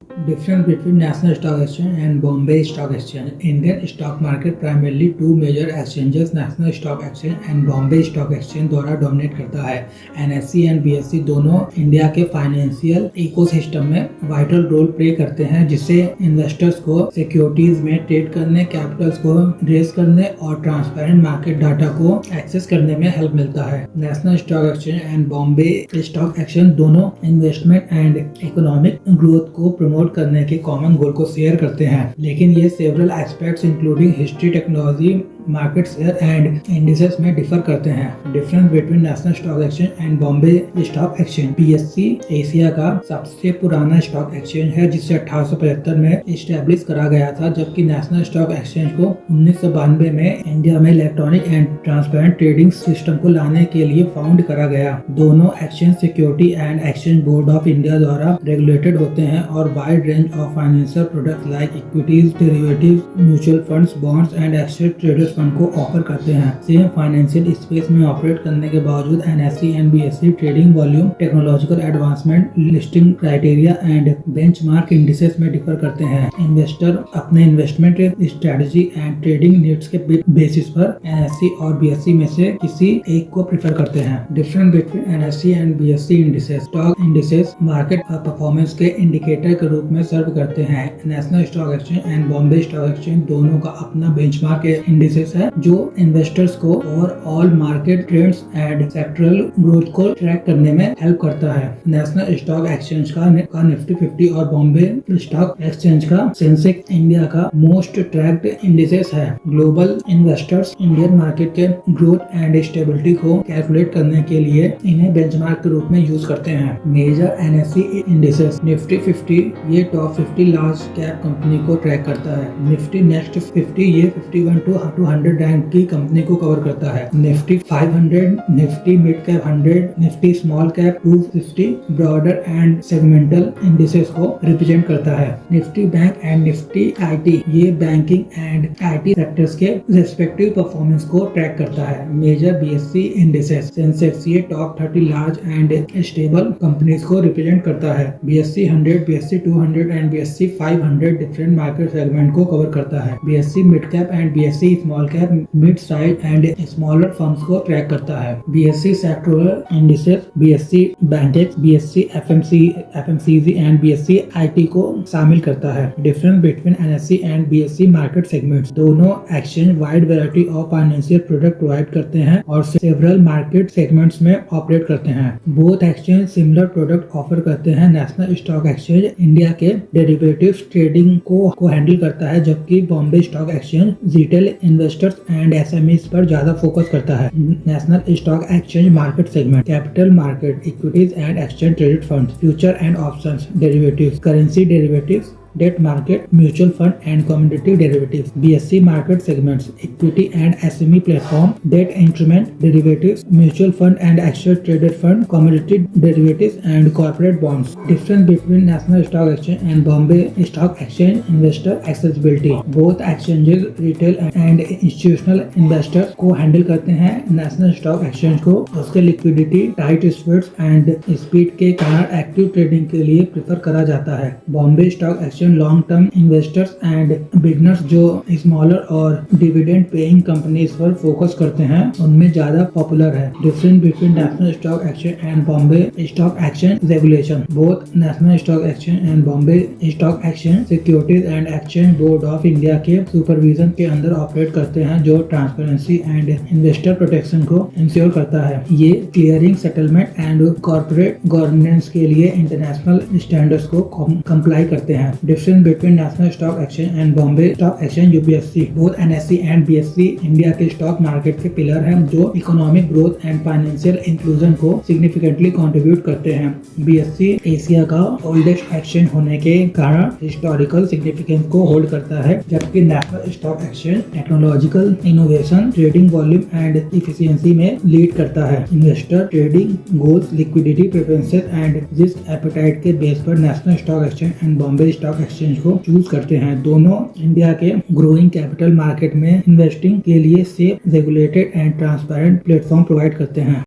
Difference between National Stock Exchange and Bombay Stock Exchange. Indian stock market primarily two major exchanges, National Stock Exchange and Bombay Stock Exchange द्वारा dominate करता है। NSE and BSE दोनों India के financial ecosystem में vital role play करते हैं, जिससे investors को सिक्योरिटीज में ट्रेड करने, कैपिटल्स को रेज करने और ट्रांसपेरेंट मार्केट डाटा को एक्सेस करने में हेल्प मिलता है। National stock exchange and Bombay stock exchange दोनों इन्वेस्टमेंट एंड इकोनॉमिक ग्रोथ को प्रमोट करने के कॉमन गोल को शेयर करते हैं, लेकिन ये several aspects including history, technology, market share and indices में डिफर करते हैं। Difference between national stock exchange and Bombay stock exchange. BSE Asia का सबसे पुराना स्टॉक एक्सचेंज है, जिसे 1875 में इस्टेब्लिश करा गया था, जबकि नेशनल स्टॉक एक्सचेंज को 1992 में इंडिया में electronic and transparent trading system को लाने के लिए फाउंड करा गया। दोनों exchange security and exchange board of India द्वारा रेगुलेटेड होते हैं और wide range of financial products like equities, derivatives, mutual funds, bonds and exchange traders fund को ऑफर करते हैं। सेम फाइनेंशियल स्पेस में ऑपरेट करने के बावजूद NSE and BSE trading volume, technological advancement, listing criteria and benchmark indices में differ करते हैं। इन्वेस्टर अपने investment strategy and trading needs के बेसिस पर NSE और BSE में से किसी एक को प्रेफर करते हैं। Difference between NSE and BSE indices. Stock indices market performance के इंडिकेटर के रूप में सर्व करते हैं। National stock exchange and Bombay stock exchange दोनों का अपना बेंचमार्क इंडिसेस है, जो इन्वेस्टर्स को overall market trends and sectoral growth को ट्रैक करने में हेल्प करता है। नेशनल स्टॉक एक्सचेंज का निफ्टी 50 और बॉम्बे स्टॉक एक्सचेंज का सेंसेक्स इंडिया का मोस्ट ट्रैक्ड इंडिसेस है। ग्लोबल इन्वेस्टर्स इंडियन मार्केट के ग्रोथ एंड स्टेबिलिटी को कैलकुलेट करने के लिए इन्हें बेंचमार्क के रूप में यूज करते हैं। Major NSE indices. निफ्टी 50 ये टॉप 50 लार्ज कैप कंपनी को ट्रैक करता है। निफ्टी नेक्स्ट 50 ये 51 to 100 रैंक की कंपनी को कवर करता है। Nifty 500, Nifty mid cap 100, Nifty small cap 250 broader and segmental indices को रिप्रेजेंट करता है। Nifty bank and Nifty IT ये बैंकिंग एंड IT सेक्टर्स के रेस्पेक्टिव परफॉर्मेंस को ट्रैक करता है। Major BSE indices. सेंसेक्स ये top 30 large and stable companies को रिप्रेजेंट करता है। BSE 100, BSE 200 and BSE 500 different market segment को कवर करता है। BSE mid cap and BSE small cap mid size and smaller firms को ट्रैक करता है। BSE sectoral indices. BSE Bankex, BSE FMCG and BSE IT को शामिल करता है। Difference between NSE and BSE market segments. दोनों exchange wide variety of financial product provide करते हैं और सेवरल मार्केट सेगमेंट्स में ऑपरेट करते हैं। Both exchange similar product offer करते हैं। नेशनल स्टॉक एक्सचेंज इंडिया के डेरिवेटिव्स ट्रेडिंग को हैंडल करता है, जबकि Bombay stock exchange retail investors and SMEs पर ज्यादा फोकस करता है। National stock exchange market segment. Capital market, equities and exchange traded funds, future and options, derivatives, currency derivatives, debt market, mutual fund and commodity derivatives. BSE market segments: equity and SME platform, debt instrument, derivatives, mutual fund and exchange traded fund, commodity derivatives and corporate bonds. Difference between National Stock Exchange and Bombay Stock Exchange. Investor accessibility. Both exchanges retail and institutional investors को handle करते हैं। National stock exchange को उसके liquidity, tight speeds and speed के कारण active trading के लिए prefer करा जाता है। Bombay stock exchange long term investors and beginners जो स्मॉलर और डिविडेंड पेइंग कंपनीज पर फोकस करते हैं उनमें ज्यादा पॉपुलर है। Difference between national stock exchange and Bombay stock exchange regulation. Both national stock exchange and Bombay stock exchange securities and exchange board of India के supervision के अंदर ऑपरेट करते हैं, जो ट्रांसपेरेंसी एंड इन्वेस्टर प्रोटेक्शन को इंश्योर करता है। ये clearing, settlement and corporate governance के लिए इंटरनेशनल स्टैंडर्ड्स को कंप्लाई करते हैं। Difference between National Stock Exchange and Bombay Stock Exchange (BSE). Both NSE and BSE India के स्टॉक मार्केट के पिलर हैं, जो economic growth and financial inclusion को सिग्निफिकेंटली कंट्रीब्यूट करते हैं। BSE एशिया का ओल्डेस्ट एक्सचेंज होने के कारण हिस्टोरिकल सिग्निफिकेंस को होल्ड करता है, जबकि national stock exchange technological innovation, trading volume and efficiency में लीड करता है। Investor trading goals, liquidity preferences and risk appetite के बेस पर national stock exchange and Bombay stock exchange को चूज करते हैं। दोनों इंडिया के ग्रोइंग कैपिटल मार्केट में इन्वेस्टिंग के लिए safe, regulated and transparent platform provide करते हैं।